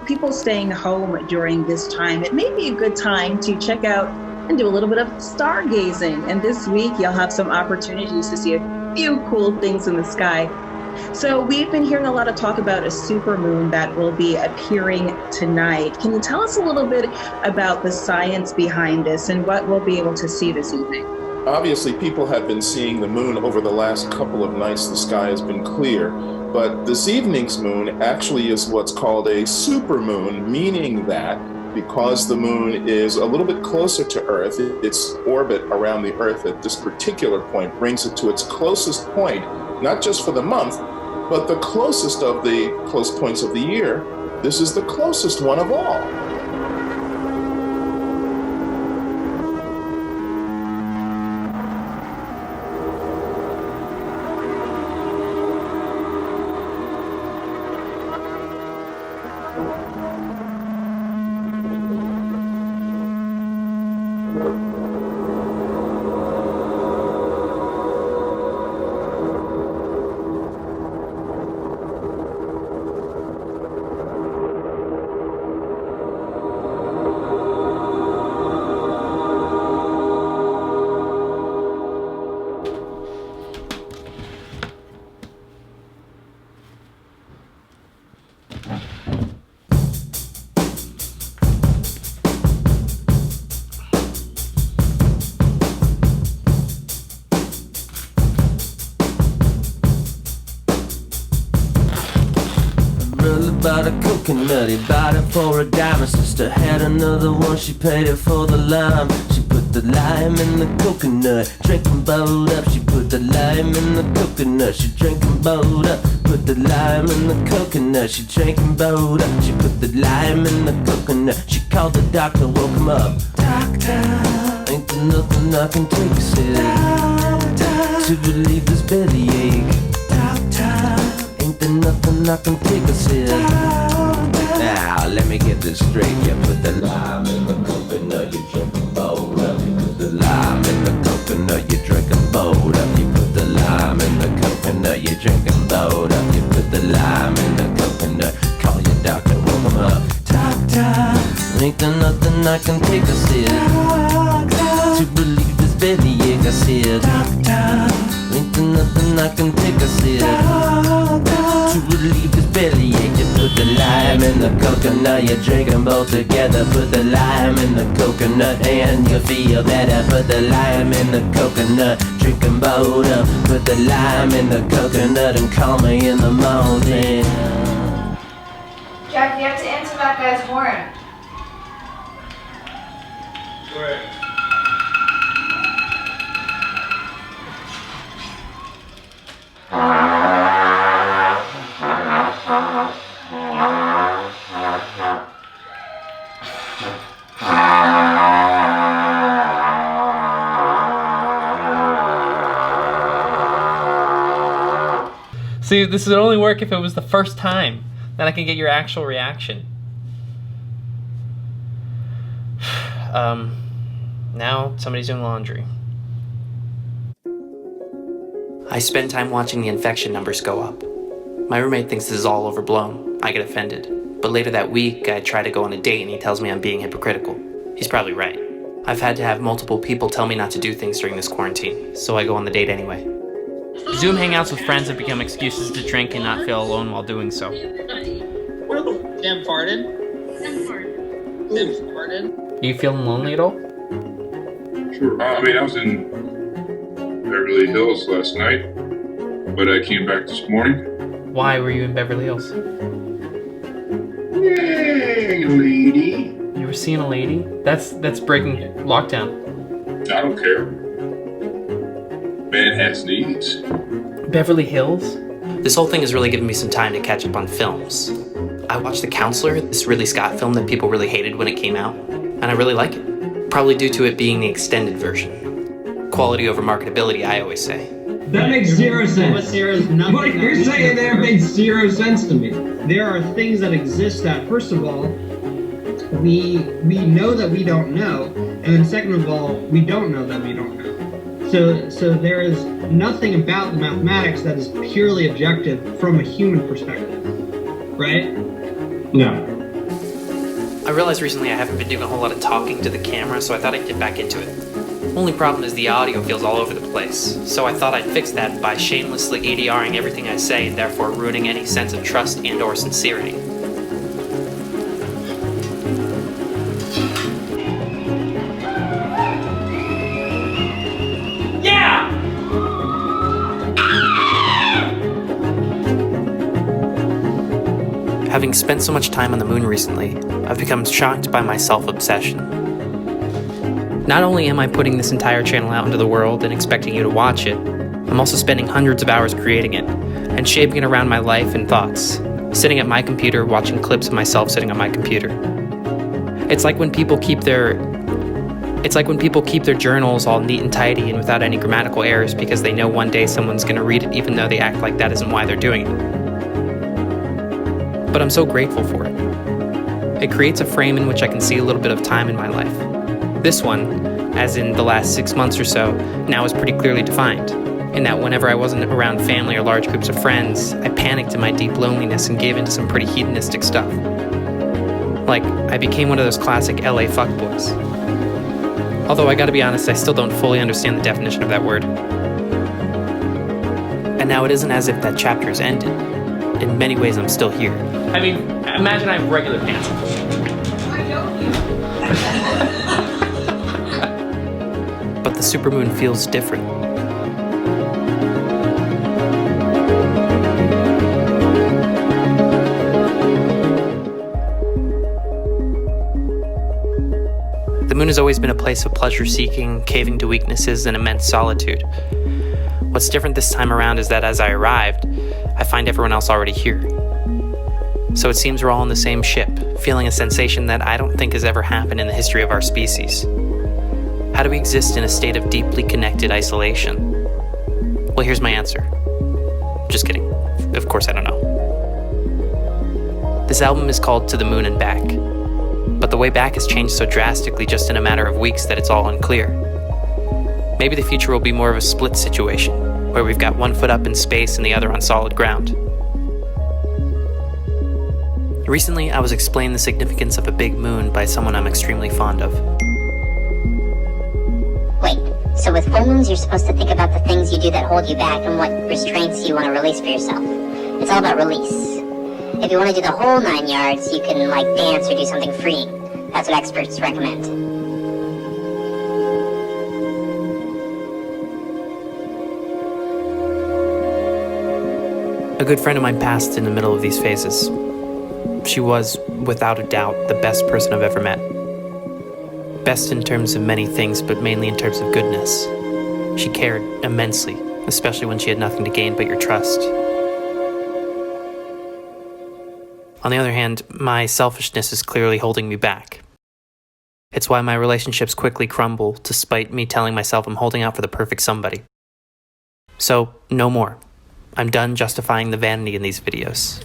people staying home during this time, it may be a good time to check out and do a little bit of stargazing. And this week, you'll have some opportunities to see a few cool things in the sky. So we've been hearing a lot of talk about a supermoon that will be appearing tonight. Can you tell us a little bit about the science behind this and what we'll be able to see this evening? Obviously, people have been seeing the moon over the last couple of nights. The sky has been clear. But this evening's moon actually is what's called a supermoon, meaning that because the moon is a little bit closer to Earth, its orbit around the Earth at this particular point brings it to its closest point, not just for the month, but the closest of the close points of the year. This is the closest one of all. Bought a coconut, he bought it for a dime. My sister had another one, she paid it for the lime. She put the lime in the coconut, drank and bowled up. She put the lime in the coconut, she drank and bowled up. Put the lime in the coconut, she drank and bowled up. She put the lime in the coconut, she called the doctor, woke him up. Doctor, ain't there nothing I can take, said, to relieve this bellyache. Doctor, ain't there nothing I can take, I said. Now, let me get this straight. You put the lime in the coconut, you drink and bowl up. You put the lime in the coconut, you drink and bowl up. You put the lime in the coconut, you drink and bowl up. You put the lime in the coconut, call your doctor, woke him up. Doctor, ain't there nothing I can take, I said, to relieve this bellyache, I said. Doctor, ain't there nothing I can take, I said, to relieve this bellyache. You put the lime in the coconut, you drink them both together. Put the lime in the coconut and you feel better. Put the lime in the coconut, drink them both up. Put the lime in the coconut and call me in the morning. Jack, you have to answer that guy's horn. Right. See, this would only work if it was the first time. Then I can get your actual reaction. Now somebody's doing laundry. I spend time watching the infection numbers go up. My roommate thinks this is all overblown. I get offended. But later that week, I try to go on a date and he tells me I'm being hypocritical. He's probably right. I've had to have multiple people tell me not to do things during this quarantine, so I go on the date anyway. Zoom hangouts with friends have become excuses to drink and not feel alone while doing so. Sam farted. Sam farted. Are you feeling lonely at all? Sure. I mean, I was in Beverly Hills last night, but I came back this morning. Why were you in Beverly Hills? Yay, lady. You were seeing a lady? That's breaking lockdown. I don't care. Man has needs. Beverly Hills? This whole thing has really given me some time to catch up on films. I watched The Counselor, this Ridley Scott film that people really hated when it came out, and I really like it. Probably due to it being the extended version. Quality over marketability, I always say. That makes zero sense. But there is nothing. What you're saying there makes zero sense to me. There are things that exist that, first of all, we know that we don't know, and then second of all, we don't know that we don't know. So there is nothing about the mathematics that is purely objective from a human perspective, right? No. I realized recently I haven't been doing a whole lot of talking to the camera, so I thought I'd get back into it. Only problem is the audio feels all over the place, so I thought I'd fix that by shamelessly ADRing everything I say and therefore ruining any sense of trust and or sincerity. Yeah! Having spent so much time on the moon recently, I've become shocked by my self-obsession. Not only am I putting this entire channel out into the world and expecting you to watch it, I'm also spending hundreds of hours creating it and shaping it around my life and thoughts, sitting at my computer watching clips of myself sitting at my computer. It's like when people keep their journals all neat and tidy and without any grammatical errors because they know one day someone's going to read it even though they act like that isn't why they're doing it. But I'm so grateful for it. It creates a frame in which I can see a little bit of time in my life. This one, as in the last 6 months or so, now is pretty clearly defined, in that whenever I wasn't around family or large groups of friends, I panicked in my deep loneliness and gave into some pretty hedonistic stuff. Like, I became one of those classic LA fuckboys. Although I gotta be honest, I still don't fully understand the definition of that word. And now it isn't as if that chapter has ended. In many ways, I'm still here. I mean, imagine I have regular pants. Why don't you? But the supermoon feels different. The moon has always been a place of pleasure-seeking, caving to weaknesses, and immense solitude. What's different this time around is that as I arrived, I find everyone else already here. So it seems we're all on the same ship, feeling a sensation that I don't think has ever happened in the history of our species. How do we exist in a state of deeply connected isolation? Well, here's my answer. Just kidding. Of course I don't know. This album is called To the Moon and Back. But the way back has changed so drastically just in a matter of weeks that it's all unclear. Maybe the future will be more of a split situation, where we've got one foot up in space and the other on solid ground. Recently, I was explained the significance of a big moon by someone I'm extremely fond of. Wait, so with full moons you're supposed to think about the things you do that hold you back and what restraints you want to release for yourself. It's all about release. If you want to do the whole 9 yards, you can dance or do something freeing. That's what experts recommend. A good friend of mine passed in the middle of these phases. She was, without a doubt, the best person I've ever met. Best in terms of many things, but mainly in terms of goodness. She cared immensely, especially when she had nothing to gain but your trust. On the other hand, my selfishness is clearly holding me back. It's why my relationships quickly crumble, despite me telling myself I'm holding out for the perfect somebody. So, no more. I'm done justifying the vanity in these videos.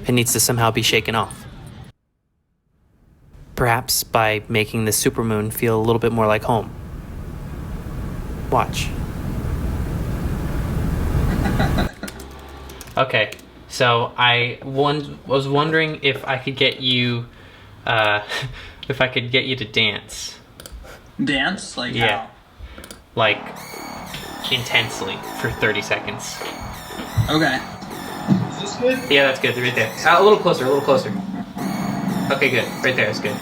It needs to somehow be shaken off. Perhaps by making the supermoon feel a little bit more like home. Watch. Okay, so I was wondering if I could get you, to dance. Dance? Like yeah. how? Like, intensely for 30 seconds. Okay. Is this good? Yeah, that's good, right there. A little closer, Okay, good. Right there, it's good.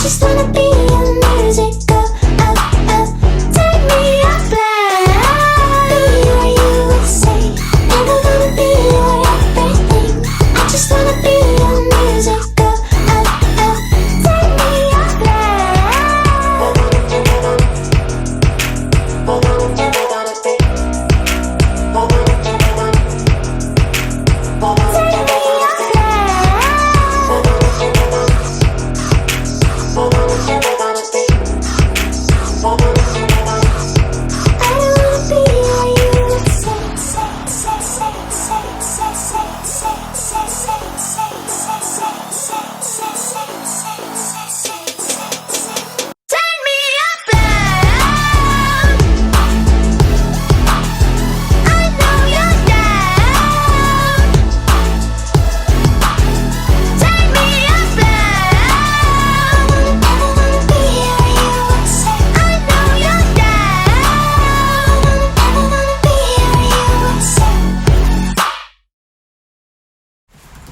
Just wanna be your music girl.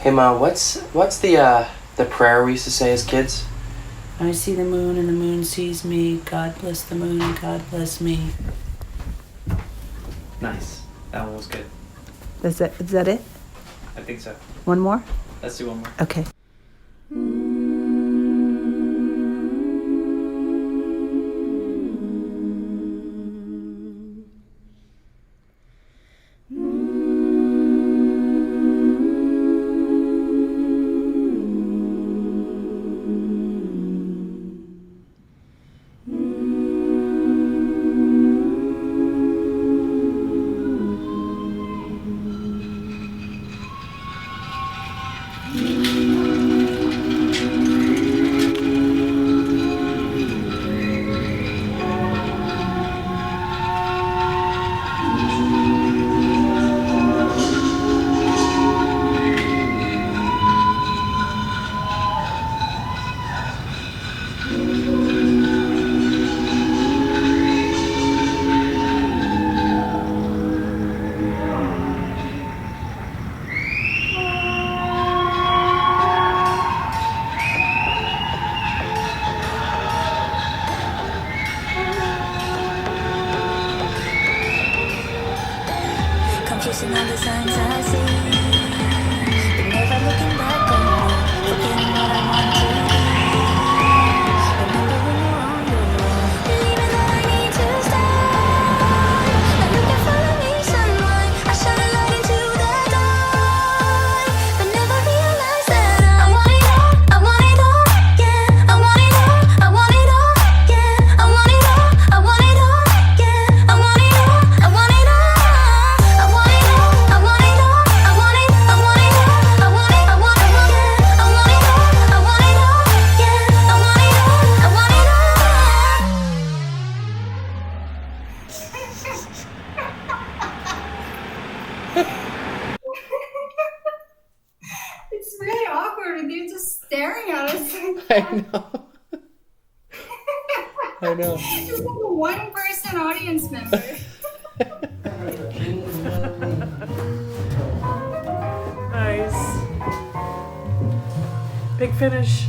Hey Mom, what's the prayer we used to say as kids? I see the moon and the moon sees me. God bless the moon and God bless me. Nice. That one was good. Is that it? I think so. One more? Let's do one more. Okay. Confusing all the signs I see, but never looking back on me, forgetting what I want to be. Remember when you're wrong, believing that I need to stay. Now you can follow me, sunlight. I shine a light into the dark, but never realize that I want it all. I want it all, yeah. I want it all. I want it all, yeah. I want it all. I want it all, yeah. I want it all. I want it all. It's really awkward and you're just staring at us. I know. I know. Just like a one-person audience member. Nice. Big finish.